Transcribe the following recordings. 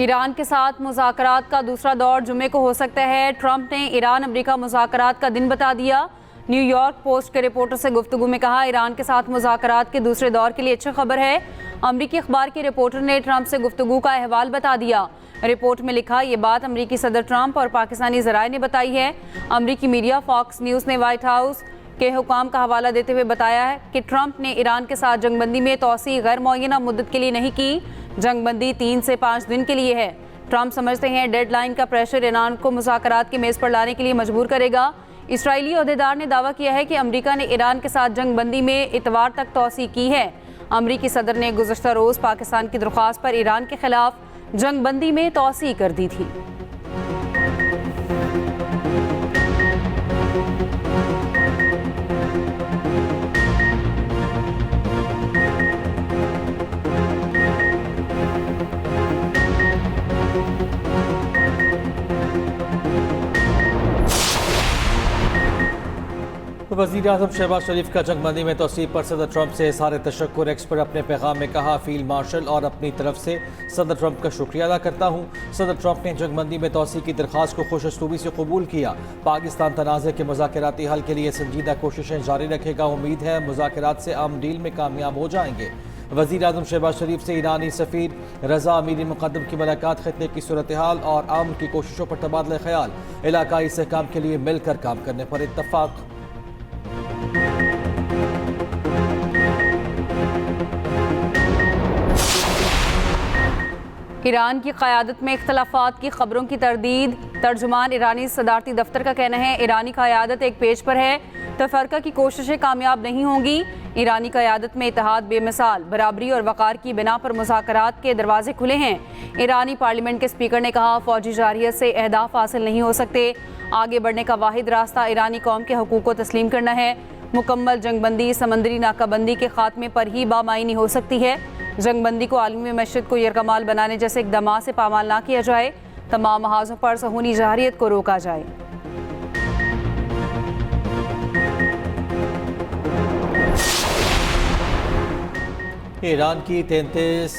Iran के साथ मुज़ाकरात का दूसरा दौर जुमे को हो सकता है। ट्रंप ने ईरान अमेरिका मुज़ाकरात का दिन बता दिया। न्यूयॉर्क पोस्ट के रिपोर्टर से गुफ्तगू में कहा, ईरान के साथ मुज़ाकरात के दूसरे दौर के लिए अच्छी खबर है। अमरीकी अखबार के रिपोर्टर ने ट्रंप से गुफ्तगू का अहवाल बता दिया। रिपोर्ट में लिखा, ये बात अमरीकी सदर ट्रंप और पाकिस्तानी ज़राए ने बताई है। अमरीकी मीडिया फॉक्स न्यूज़ ने व्हाइट हाउस के हुकाम का हवाला देते हुए बताया है कि ट्रंप ने ईरान के साथ जंगबंदी में तौसी गैर मुअय्यना मुद्दत के लिए नहीं की। जंगबंदी 3 से 5 दिन के लिए है। ट्रंप समझते हैं डेडलाइन का प्रेशर ईरान को मुज़ाकरात की मेज़ पर लाने के लिए मजबूर करेगा। इसराइली ओहदेदार ने दावा किया है कि अमरीका ने ईरान के साथ जंगबंदी में इतवार तक तौसी की है। अमरीकी सदर ने गुज़श्ता रोज़ पाकिस्तान की दरख्वास्त पर ईरान के खिलाफ जंगबंदी में तौसी कर दी थी। वज़ीर आज़म शहबाज शरीफ का जंगबंदी में तौसीफ़ पर सदर ट्रंप से इज़हार तशक्कुर। एक्स पर अपने पैगाम में कहा, फील्ड मार्शल और अपनी तरफ से सदर ट्रंप का शुक्रिया अदा करता हूँ। सदर ट्रंप ने जंगबंदी में तौसीफ़ की दरख्वास्त को खुशअस्लूबी से कबूल किया। पाकिस्तान तनाज़े के मुज़ाकराती हल के लिए संजीदा कोशिशें जारी रखेगा। उम्मीद है मुज़ाकरात से आम डील में कामयाब हो जाएंगे। वज़ीर आज़म शहबाज शरीफ से ईरानी सफ़ीर रज़ा अमीरी मुक़द्दम की मुलाकात, खित्ते की सूरत हाल और आम की कोशिशों पर तबादला ख्याल, इलाकाई इस्तेहकाम के लिए मिलकर काम करने पर इत्तफ़ाक़। ईरान की क़यादत में इख्तलाफात की खबरों की तरदीद। तर्जुमान ईरानी सदारती दफ्तर का कहना है, ईरानी क़यादत एक पेज पर है, तफरका की कोशिशें कामयाब नहीं होंगी। ईरानी क़यादत में इत्तेहाद बेमिसाल, बराबरी और वक़ार की बिना पर मुज़ाकरात के दरवाजे खुले हैं। ईरानी पार्लियामेंट के स्पीकर ने कहा, फ़ौजी जारियत से अहदाफ हासिल नहीं हो सकते। आगे बढ़ने का वाहिद रास्ता ईरानी कौम के हकूक़ को तस्लीम करना है। मुकम्मल जंगबंदी समंदरी नाकाबंदी के खात्मे पर ही बामायनी हो सकती है। जंगबंदी को आलमी मशरक़ को यरकमाल बनाने जैसे इक़दाम से पामाल ना किया जाए। तमाम महाजों पर सहूनी जारियत को रोका जाए। ईरान की 33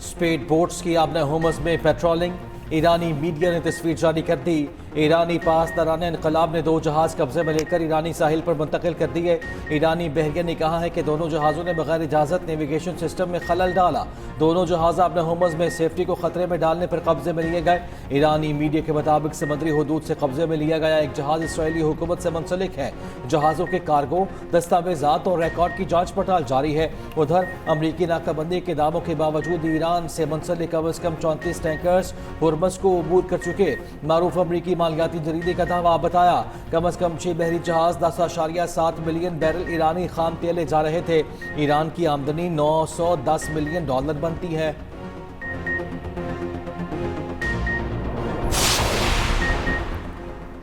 स्पीड बोट्स की आबना होमस में पेट्रोलिंग। ईरानी मीडिया ने तस्वीर जारी कर दी। ईरानी पासदारान इनकलाब ने 2 जहाज़ कब्जे में लेकर ईरानी साहिल पर मुंतकिल कर दिए। ईरानी बहरिया ने कहा है कि दोनों जहाज़ों ने बगैर इजाज़त नेविगेशन सिस्टम में खलल डाला। दोनों जहाज़ अपने होमस में सेफ्टी को खतरे में डालने पर कब्जे में लिए गए। ईरानी मीडिया के मुताबिक समुद्री हदूद से कब्जे में लिया गया एक जहाज़ इसराइली हुकूमत से मुंसलिक है। जहाज़ों के कार्गो, दस्तावेजात और रिकॉर्ड की जाँच पड़ताल जारी है। उधर अमरीकी नाकाबंदी के दावों के बावजूद ईरान से मुंसलिक कम अज़ कम 34 टैंकर्स हुर्मस को अबूर कर चुके। मारूफ अमरीकी मालियाती जरीदे का दावा बताया, कम अज़ कम 6 बहरी जहाज़ 10.7 मिलियन बैरल ईरानी खाम तेल ले जा रहे थे। ईरान की आमदनी $910 मिलियन बनती है।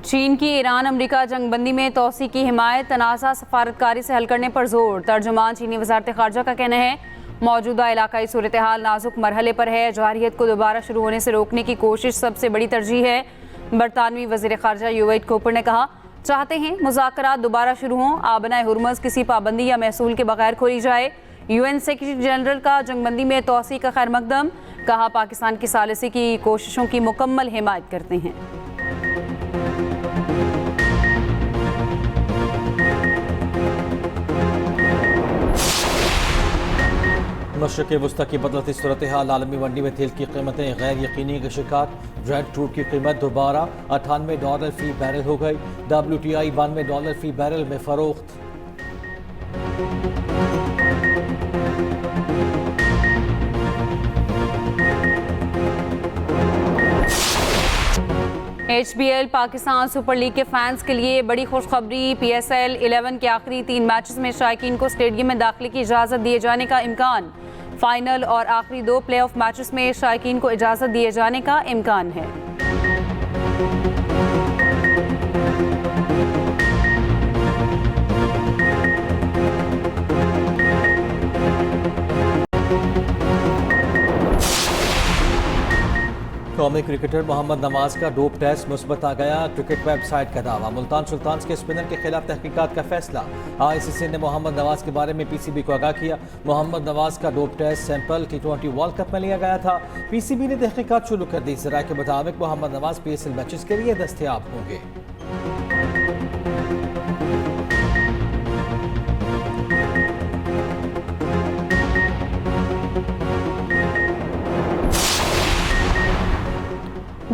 चीन की ईरान अमरीका जंगबंदी में तौसी की हिमायत, तनाज़ा सफारतकारी से हल करने पर जोर। तर्जुमान चीनी वज़ारत ख़ारजा का कहना है, मौजूदा इलाकाई सूरत हाल नाजुक मरहले पर है। जारियत को दोबारा शुरू होने से रोकने की कोशिश सबसे बड़ी तरजीह है। बरतानवी वज़ीर ख़ारजा यूवेट कोपर ने कहा, चाहते हैं मुज़ाकरात दोबारा शुरू हों, आबनाए हुर्मज़ किसी पाबंदी या महसूल के बगैर खोली जाए। UN सेक्रेटरी जनरल का जंगबंदी में तौसी का खैर मकदम। कहा, पाकिस्तान की सालिसी की कोशिशों की मुकम्मल हिमायत करते हैं। मशरक़ वुस्ता की बदलती सूरत हाल, आलमी मंडी में तेल की कीमतें गैर यकीनी का शिकार। ब्रेंट क्रूड की कीमत दोबारा $98 फी बैरल हो गई। WTI $92 फी बैरल में फरोख्त। HBL पाकिस्तान सुपर लीग के फैंस के लिए बड़ी खुशखबरी। PSL 11 के आखिरी 3 मैचेस में शायकीन को स्टेडियम में दाखिले की इजाज़त दिए जाने का इम्कान। फाइनल और आखिरी 2 प्ले ऑफ मैचेस में शायकीन को इजाज़त दिए जाने का इम्कान है। कौमी क्रिकेटर मोहम्मद नवाज का डोप टेस्ट मुस्बत आ गया। क्रिकेट वेबसाइट का दावा। मुल्तान सुल्तान्स के स्पिनर के खिलाफ तहकीकात का फैसला। ICC ने मोहम्मद नवाज के बारे में PCB को आगाह किया। मोहम्मद नवाज का dope test sample T20 world cup में लिया गया था। PCB ने तहकीकात शुरू कर दी। जराये के मुताबिक मोहम्मद नवाज PSL मैचेस के लिए दस्तयाब होंगे।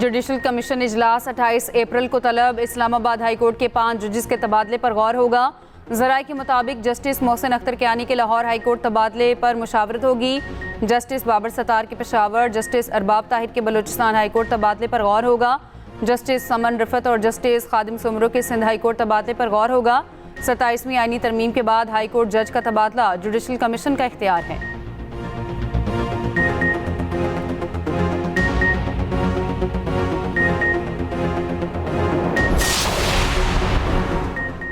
जुडिशल कमीशन इजलास 28 अप्रैल को तलब। इस्लामाबाद हाई कोर्ट के 5 जजेस के तबादले पर गौर होगा। जराये के मुताबिक जस्टिस मोहसिन अख्तर कियानी के लाहौर हाई कोर्ट तबादले पर मुशावरत होगी। जस्टिस बाबर सत्तार के पेशावर, जस्टिस अरबाब ताहिर के बलूचिस्तान हाई कोर्ट तबादले पर गौर होगा। जस्टिस समन रफत और जस्टिस खादिम सुमरो के सिंध हाई कोर्ट तबादले पर गौर होगा। 27वीं आईनी तरमीम के बाद हाई कोर्ट जज का तबादला जुडिशल कमीशन का इख्तियार है।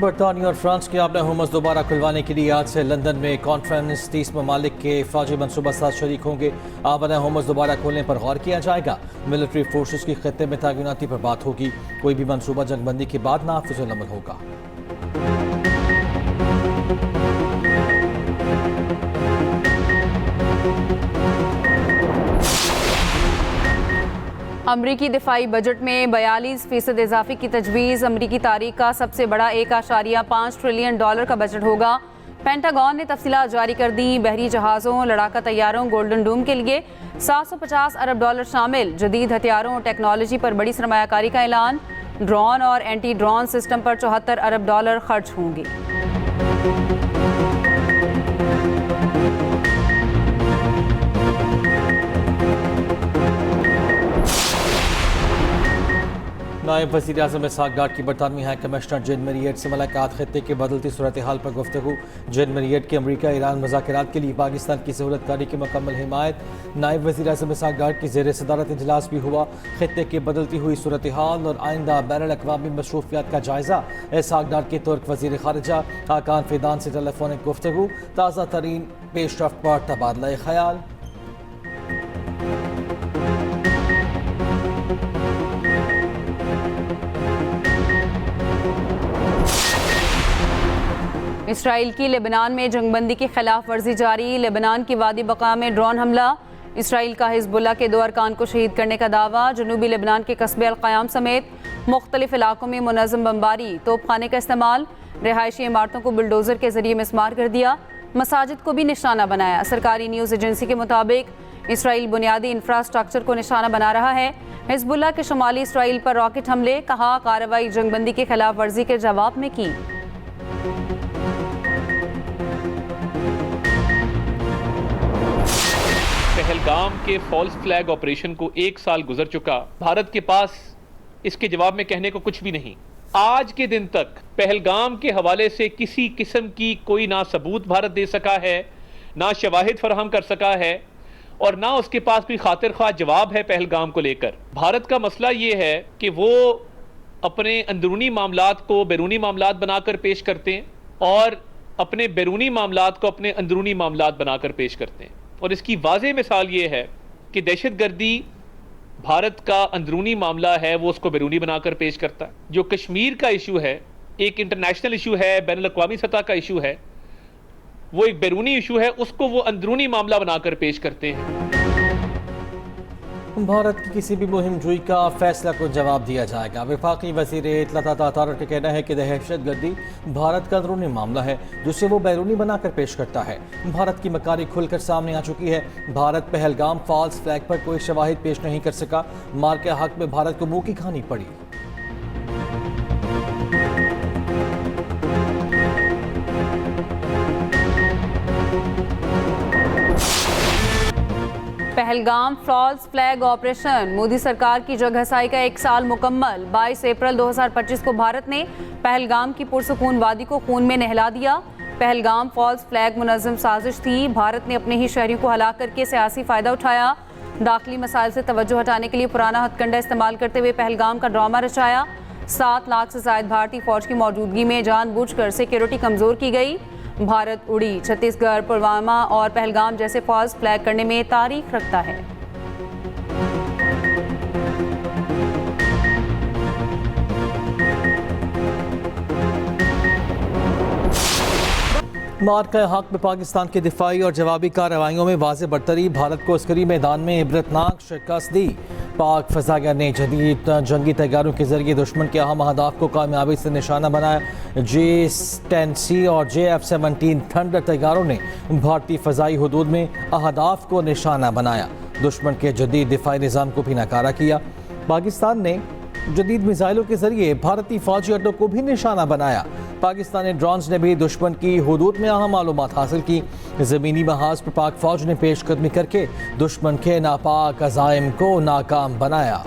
बरतानिया और फ्रांस के अपने हुमस दोबारा खुलवाने के लिए आज से लंदन में कॉन्फ्रेंस 30 ममालिक के फौजी मनसूबा साथ शरीक होंगे। अपने हुमस दोबारा खोलने पर गौर किया जाएगा। मिलिट्री फोर्सेस की खत्ते में तैनाती पर बात होगी। कोई भी मनसूबा जंगबंदी के बाद नाफिज़ुल अमल होगा। अमरीकी दिफाई बजट में 42% इजाफे की तजवीज़। अमरीकी तारीख का सबसे बड़ा $1.5 ट्रिलियन का बजट होगा। पेंटागन ने तफसीलात जारी कर दी। बहरी जहाज़ों, लड़ाका तैयारों, गोल्डन डूम के लिए $750 अरब शामिल। जदीद हथियारों और टेक्नोलॉजी पर बड़ी सरमायाकारी का ऐलान। ड्रोन और एंटी ड्रोन सिस्टम पर $74 अरब खर्च होंगे। नायब वज़ीर आज़म इसहाक डार की बरतानवी हाई कमिश्नर जिन मेरियट से मुलाकात। खत्ते की बदलती सूरत हाल पर गुफ्तगू। जिन मेरियट की अमरीका ईरान मुज़ाकरात के लिए पाकिस्तान की सहूलतकारी की मुकम्मल हिमायत। नायब वज़ीर आज़म इसहाक डार की ज़ेर सदारत इजलास भी हुआ। खत्ते की बदलती हुई सूरत हाल और आइंदा बैनुल अक़वामी मशरूफियात का जायज़ा। इसहाक डार के तुर्क वज़ीर ख़ारिजा हाकान फ़िदान से टेलीफोनिक गुफ्तगू। ताज़ा तरीन पेशरफ्त पर तबादला ख़याल। इसराइल की लेबनान में जंगबंदी की खिलाफ वर्जी जारी। लेबनान की वादी बका में ड्रोन हमला। इसराइल का हिजबुल्लाह के 2 अरकान को शहीद करने का दावा। जनूबी लेबनान के कस्बे अल-क़याम समेत मुख्तलिफ इलाकों में मुनज़्ज़म बमबारी। तोपखाने का इस्तेमाल। रिहायशी इमारतों को बुलडोज़र के जरिए मिसमार कर दिया। मसाजिद को भी निशाना बनाया। सरकारी न्यूज़ एजेंसी के मुताबिक इसराइल बुनियादी इंफ्रास्ट्रक्चर को निशाना बना रहा है। हिजबुल्लाह के शुमाली इसराइल पर रॉकेट हमले। कहा कार्रवाई जंगबंदी की खिलाफ वर्जी के जवाब में की। पहलगाम के फॉल्स फ्लैग ऑपरेशन को 1 साल गुजर चुका। भारत के पास इसके जवाब में कहने को कुछ भी नहीं। आज के दिन तक पहलगाम के हवाले से किसी किस्म की कोई ना सबूत भारत दे सका है, ना शवाहिद फराहम कर सका है और ना उसके पास कोई खातिर ख्वाह जवाब है पहलगाम को लेकर। भारत का मसला ये है कि वो अपने अंदरूनी मामलात को बैरूनी मामलात बनाकर पेश करते हैं और अपने बैरूनी मामलात को अपने अंदरूनी मामलात बनाकर पेश करते हैं। और इसकी वाज़ेह मिसाल ये है कि दहशतगर्दी भारत का अंदरूनी मामला है, वो उसको बैरूनी बनाकर पेश करता है। जो कश्मीर का इशू है, एक इंटरनेशनल इशू है, बैनुल अक़वामी सतह का इशू है, वो एक बैरूनी इशू है, उसको वो अंदरूनी मामला बनाकर पेश करते हैं। भारत की किसी भी मुहिम जुई का फैसला को जवाब दिया जाएगा। वफाकी वज़ीर इत्तलात अतारत का कहना है कि दहशतगर्दी भारत का अंदरूनी मामला है जिसे वो बैरूनी बनाकर पेश करता है। भारत की मकारी खुलकर सामने आ चुकी है। भारत पहलगाम फॉल्स फ्लैग पर कोई शवाहिद पेश नहीं कर सका। मार के हक में भारत को मुंह की खानी पड़ी। Pahalgam false flag operation. Modi सरकार की जगहसाई का 1 साल मुकम्मल। 22 अप्रैल 2025 को भारत ने पहलगाम की पुरसुकून वादी को खून में नहला दिया। पहलगाम फॉल्स फ्लैग मुनज़्ज़म साजिश थी। भारत ने अपने ही शहरियों को हलाक करके सियासी फ़ायदा उठाया। दाखिली मसाइल से तवज्जो हटाने के लिए पुराना हथकंडा इस्तेमाल करते हुए पहलगाम का ड्रामा रचाया। 7 लाख से ज़ायद भारतीय फ़ौज की मौजूदगी में जानबूझकर सिक्योरिटी कमज़ोर की गई। भारत उड़ी, छत्तीसगढ़, पुलवामा और पहलगाम जैसे फॉल्स फ्लैग करने में तारीख रखता है। मार्का हक में पाकिस्तान की दिफाई और जवाबी कार्रवाइयों में वाज़ेह बढ़तरी, भारत को अस्करी मैदान में इबरतनाक शिकस्त दी। पाक फजागर ने जदीद जंगी तैयारों के जरिए दुश्मन के अहम अहदाफ को कामयाबी से निशाना बनाया। J-10C और JF-17 थंडर तैयारों ने भारतीय फ़ज़ाई हदूद में अहदाफ को निशाना बनाया। दुश्मन के जदीद दिफाई निज़ाम को भी नाकारा किया। पाकिस्तान ने जदीद मिसाइलों के जरिए भारतीय फौजी अड्डों को भी निशाना बनाया। पाकिस्तानी ड्रोन्स ने भी दुश्मन की हुदूद में अहम मालूमात हासिल की। ज़मीनी महाज पर पाक फौज ने पेशकदमी करके दुश्मन के नापाक अज़ाइम को नाकाम बनाया।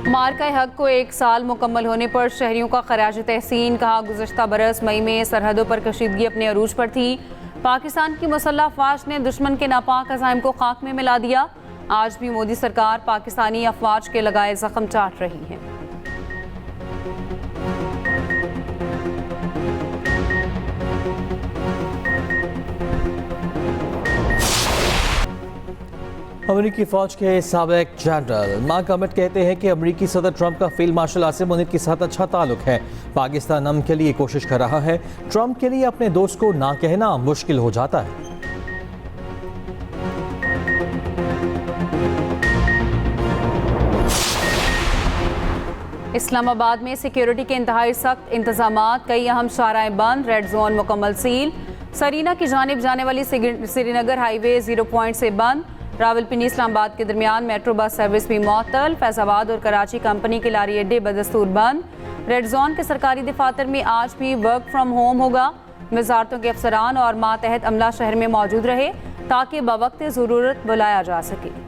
मार्का हक को 1 साल मुकम्मल होने पर शहरियों का खराज तहसीन। कहा, गुज़श्ता बरस मई में सरहदों पर कशीदगी अपने अरूज पर थी। पाकिस्तान की मुसल्लह अफवाज ने दुश्मन के नापाक अज़ाइम को खाक में मिला दिया। आज भी मोदी सरकार पाकिस्तानी अफवाज के लगाए जख्म चाट रही है। अमेरिकी फौज के साबिक जनरल मार्क अमिट कहते हैं कि अमेरिकी सदर ट्रंप का फील्ड मार्शल आसिम मुनीर के साथ अच्छा ताल्लुक है। पाकिस्तान अमन के लिए कोशिश कर रहा है। ट्रंप के लिए अपने दोस्त को ना कहना मुश्किल हो जाता है। इस्लामाबाद में सिक्योरिटी के इंतहाई सख्त इंतजामात, कई अहम शाराएं बंद, रेड जोन मुकम्मल सील। सरीना की जानिब जाने वाली श्रीनगर हाईवे 0 पॉइंट से बंद। रावलपिंडी इस्लामाबाद के दरमियान मेट्रो बस सर्विस भी मअतल। फैजाबाद और कराची कंपनी के लारी अड्डे बदस्तूर बंद। रेड जोन के सरकारी दफातर में आज भी वर्क फ्राम होम होगा। वजारतों के अफसरान और मातहत अमला शहर में मौजूद रहे ताकि बवक्त ज़रूरत बुलाया जा सके।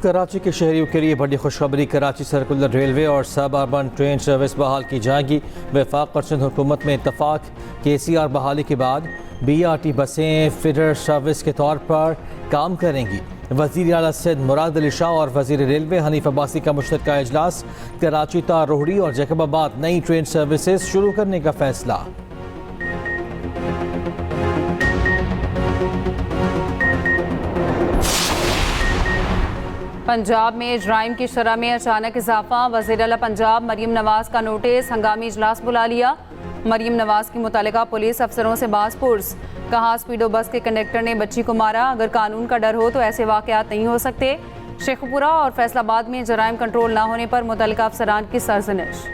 कराची के शहरियों के लिए बड़ी खुशखबरी, कराची सर्कुलर रेलवे और सब अर्बन ट्रेन सर्विस बहाल की जाएगी। वफाक और सिंध हुकूमत में इत्तफाक। KCR बहाली के बाद BRT बसें फीडर सर्विस के तौर पर काम करेंगी। वज़ीर आला सिंध मुराद अली शाह और वज़ीर रेलवे हनीफ अब्बासी का मुश्तरका इजलास। कराची ता रोहड़ी और जैकबाबाद नई ट्रेन सर्विसेज शुरू करने का फैसला। पंजाब में जराइम की शरह में अचानक इजाफा, वज़ीर आला पंजाब मरीम नवाज का नोटिस, हंगामी इजलास बुला लिया। मरीम नवाज की मुतालिका पुलिस अफसरों से बासपुर्स। कहा, स्पीडो बस के कंडक्टर ने बच्ची को मारा, अगर कानून का डर हो तो ऐसे वाक़यात नहीं हो सकते। शेखपुरा और फैसलाबाद में जराइम कंट्रोल ना होने पर मुतल्लिका अफसरान की सरजनिश।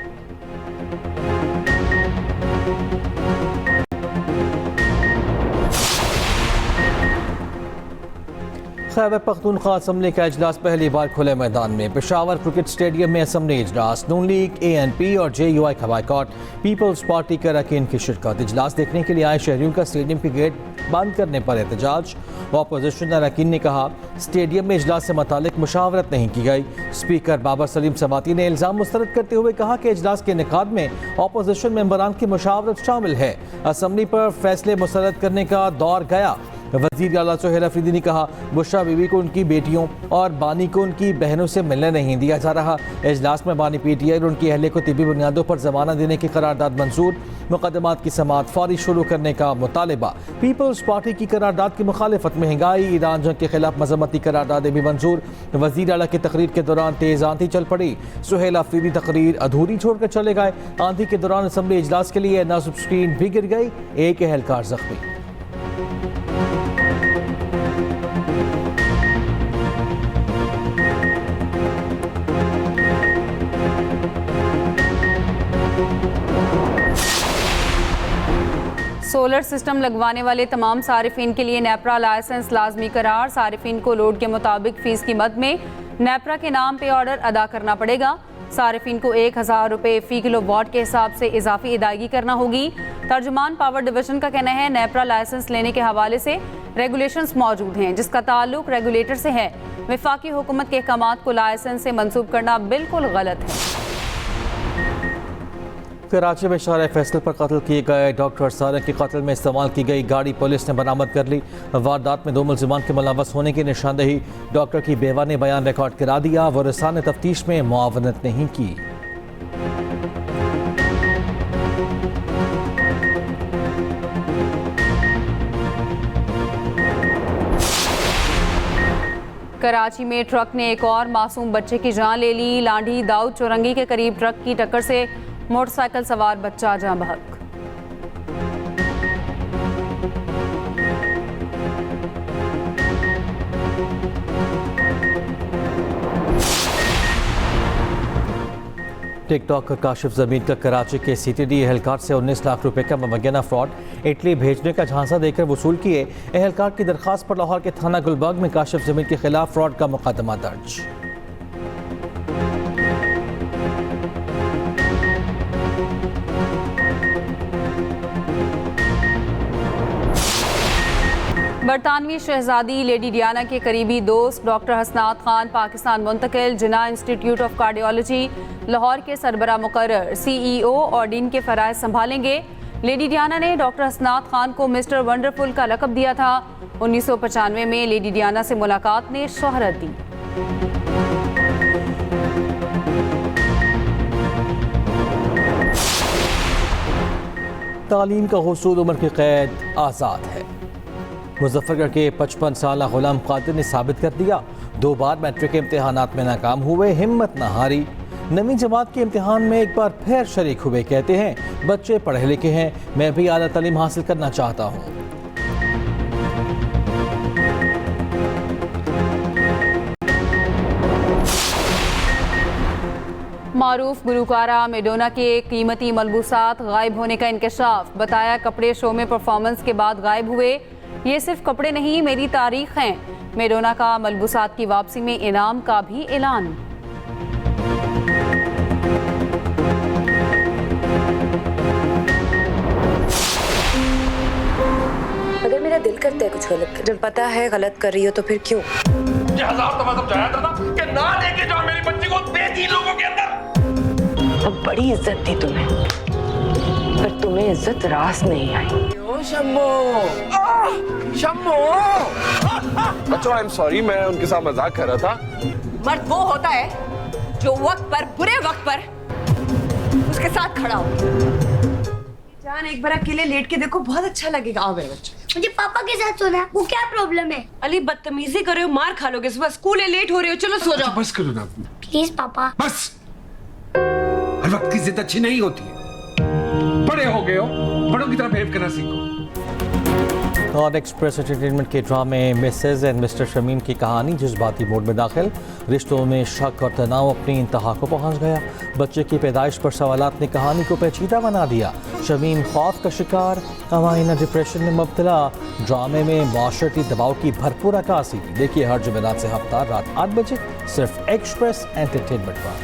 खैबर पख्तूनख्वा असम्बली का इजलास पहली बार खुले मैदान में। पेशावर क्रिकेट स्टेडियम में असम्बली इजलास। नून लीग, ANP और JUI का बाइकॉट। पीपल्स पार्टी के अरकान की शिरकत। इजलास देखने के लिए आए शहरियों का स्टेडियम के गेट बंद करने पर एहतजाज। अपोजिशन अरकान ने कहा, स्टेडियम में इजलास से मुतालिक मुशावरत नहीं की गई। स्पीकर बाबर सलीम समाती ने इल्ज़ाम मुस्तरद करते हुए कहा कि इजलास के इनेकाद में अपोजिशन मेंबरान की मुशावरत शामिल है। असम्बली पर फैसले मुस्तरद करने का दौर गया। वज़ीर आला सुहेल अफरीदी ने कहा, बुशरा बीबी को उनकी बेटियों और बानी को उनकी बहनों से मिलने नहीं दिया जा रहा। इजलास में बानी PTI और उनकी अहले को तिबी बुनियादों पर जमानत देने की करारदाद मंजूर। मुकदमात की समाअत फौरी शुरू करने का मुतालिबा। पीपल्स पार्टी की करारदाद की मुखालिफत। महंगाई, ईरान जंग के खिलाफ मजम्मती करारदादें भी मंजूर। वज़ीर आला की तकरीर के दौरान तेज आंधी चल पड़ी। सुहेल अफरीदी तकरीर अधूरी छोड़कर चले गए। आंधी के दौरान असम्बली इजलास के लिए नाजुक स्क्रीन भी गिर गई, एक एहलकार जख्मी। सोलर सिस्टम लगवाने वाले तमाम सारिफिन के लिए नेपरा लाइसेंस लाजमी करार। सारिफिन को लोड के मुताबिक फीस की मद में नेपरा के नाम पे ऑर्डर अदा करना पड़ेगा। सारिफिन को 1000 रुपये फ़ी किलोवाट के हिसाब से इजाफी अदायगी करना होगी। तर्जुमान पावर डिवीजन का कहना है, नेपरा लाइसेंस लेने के हवाले से रेगुलेशंस मौजूद हैं जिसका ताल्लुक रेगुलेटर से है। वफाकी हुकूमत के अहकामात को लाइसेंस से मंसूब करना बिल्कुल गलत है। कराची में शार फैसल पर कत्ल किए गए डॉक्टर सारंग के कत्ल में इस्तेमाल की गई गाड़ी पुलिस ने बरामद कर ली। वारदात में 2 मुल्जिमान के मुलव्वस होने की निशानदेही। डॉक्टर की बेवा ने बयान रिकॉर्ड करा दिया। वरिसान ने तफ्तीश में मुआवनत नहीं की। कराची में ट्रक ने एक और मासूम बच्चे की जान ले ली। लांडी दाऊद चौरंगी के करीब ट्रक की टक्कर से मोटरसाइकिल सवार बच्चा जाँ बहक। टिकटॉकर काशिफ जमीन का कराची के सीटीडी एहलकार से 19 लाख रुपए का मुबैना फ्रॉड इटली भेजने का झांसा देकर वसूल किए। एहलकार की दरखास्त पर लाहौर के थाना गुलबर्ग में काशिफ जमीन के खिलाफ फ्रॉड का मुकदमा दर्ज। बरतानवी शहजादी लेडी डियाना के करीबी दोस्त डॉक्टर हसनात खान पाकिस्तान मुंतकिल। जिना इंस्टीट्यूट ऑफ कार्डियोलॉजी लाहौर के सरबरा मुकर्रर CEO और डीन के फराइज संभालेंगे। लेडी डियाना ने डॉक्टर हसनात खान को मिस्टर वंडरफुल का लक़ब दिया था। 1995 में लेडी डियाना से मुलाकात ने शोहरत दी। तालीम का हुसूल उम्र की कैद आज़ाद है। मुजफ्फरगढ़ के 55 साल गुलाम कादिर ने साबित कर दिया, 2 बार मैट्रिक के इम्तिहानात में नाकाम हुए, हिम्मत न हारी। नवीं जमात के इम्तिहान में एक बार फिर शरीक हुए। कहते हैं बच्चे पढ़े लिखे हैं, मैं भी आला तालीम हासिल करना चाहता हूँ। मारूफ गुलकारा मेडोना के कीमती मलबूसात गायब होने का इंकशाफ। बताया कपड़े शो में परफॉर्मेंस के बाद गायब हुए। ये सिर्फ कपड़े नहीं, मेरी तारीख हैं। मेडोना का मलबूसात की वापसी में इनाम का भी ऐलान। अगर मेरा दिल करता है कुछ गलत, जब पता है गलत कर रही हो तो फिर क्यों? ये 1000 दफा समझाया था ना कि ना लेके जाओ मेरी बच्ची को बेटी लोगों के अंदर। अब बड़ी इज्जत दी तुम्हें, पर तुम्हें इज्जत रास नहीं आई। बच्चों आई एम सॉरी, मैं उनके साथ मजाक कर रहा था। मर्द वो होता है जो वक्त पर, बुरे वक्त पर उसके साथ खड़ा हो। जान एक बार अकेले लेट के देखो, बहुत अच्छा लगेगा। आओ मेरे बच्चे। मुझे पापा के साथ सोना है, वो क्या प्रॉब्लम है? अली बदतमीजी कर रहे हो, मार खा लोगे। सुबह स्कूल है, लेट हो रहे हो, चलो सो जाओ। बस करो ना, प्लीज पापा। बस। हर वक्त की जिद अच्छी नहीं होती है। बड़े हो गए हो, बड़ों की तरह बिहेव करना सीखो। और एक्सप्रेस एंटरटेनमेंट के ड्रामे मिसेज एंड मिस्टर शमीम की कहानी जज्बाती मोड में दाखिल। रिश्तों में शक और तनाव अपनी इंतहा को पहुंच गया। बच्चे की पैदाइश पर सवालात ने कहानी को पेचीदा बना दिया। शमीम खौफ का शिकार, अमाइना डिप्रेशन में मुब्तला। ड्रामे में माशरती दबाव की भरपूर अक्कासी। देखिए हर जुमेरात से हफ्ता रात 8 बजे सिर्फ एक्सप्रेस एंटरटेनमेंट पर।